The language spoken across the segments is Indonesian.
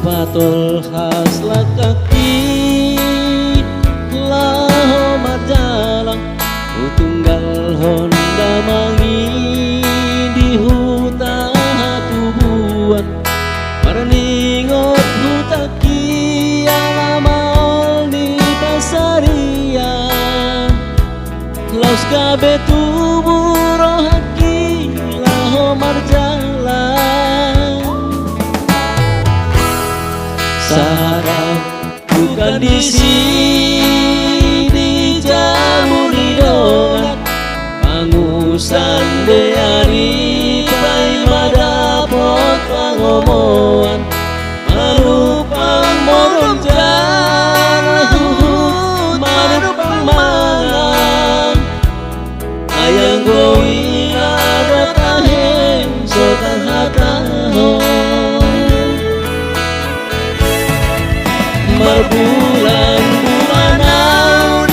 patol khas lakaki laho majalang utunggal Honda mangi di hutan tubuan marningot hutaki alamaol di pasaria laus kabe tubuh rohaki laho marjalang sarap bukan di sini jamu di dongat pangusan deari pai madapot pangomoan marupang modong jarahut marupang mangang ayang goi ada taheng sotan hatahon berbulan-bulan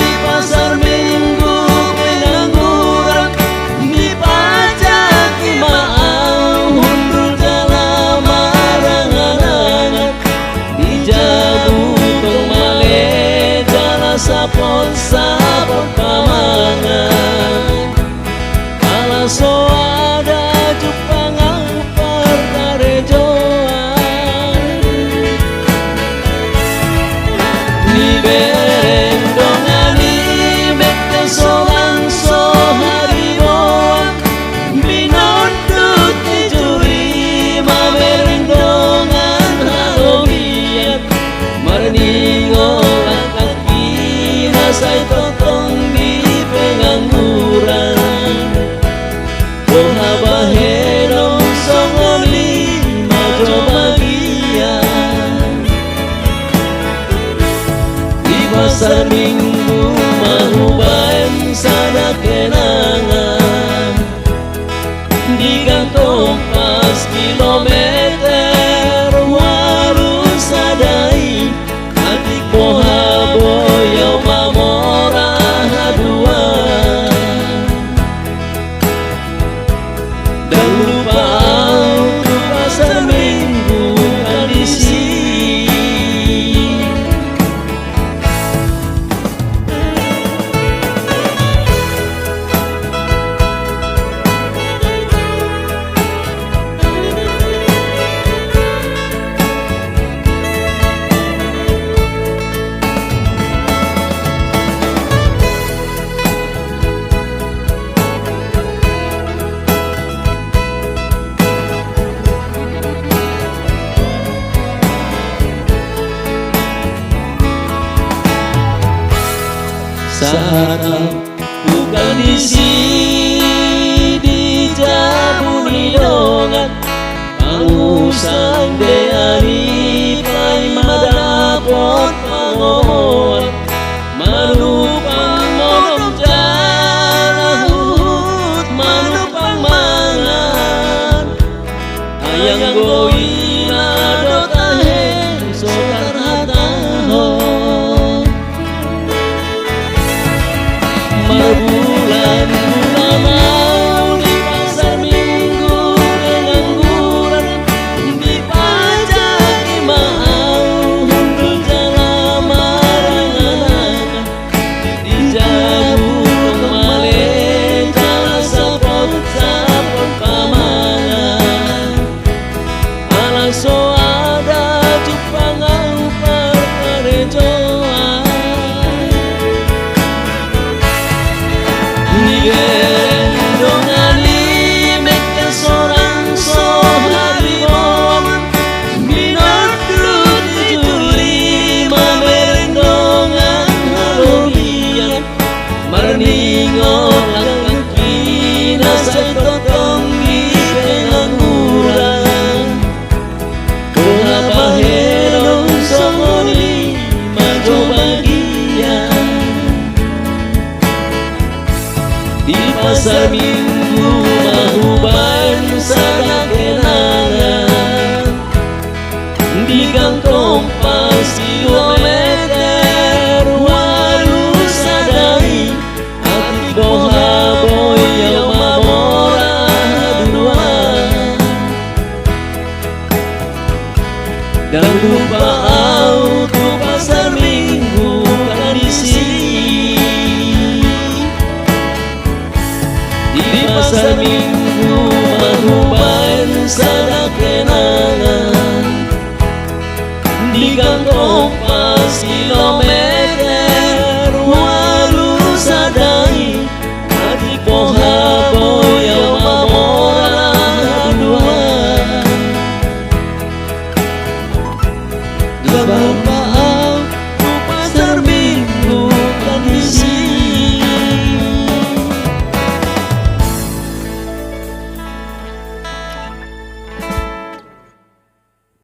di pasar minggu pengangguran di pajak imau hundul dalam marangan di jabu kemale jala sapon pamangan ala so ada Jepang apar karejoan ni bereng dongani mekte solang so hariboan binondut ni juri ma bereng dongan halobian marningo kaki nasai totong di pengangguran boha bahelong songoli majo bagian di pasar minggu mahubain sana kenangan di kantong pas kilometer warung sadai hati poha boyo mamora haduan dan lupa aku pasar minggu kondisi sarap bukan di sini di jamu di dongan pangusan deari pai madapot pangomoan manupang modong jarahut manupang mangan ayang goi nado taheng sotar hatahon berbulan-bulan di pasar minggu pengangguran di pajak imau hundul dalam marangan di jabu kemale jala sapon pamangan ala so ada Jepang upar karejoan dongani mekte sorang so hariboan binondut juri ma bereng dongan halobian marningo kaki nasai totong di pengangguran boha bahelong songoni majo bagian di pasar minggu mahuban sana kenangan di kantong pas kilometer walu sadai hati boha boyo mamora duan Dan lupa auto pasar minggu kondisi. Di pasar minggu manuban sada kenangan, di kantong pas kilometer walu sadai, hati pohabo yang mamora dua.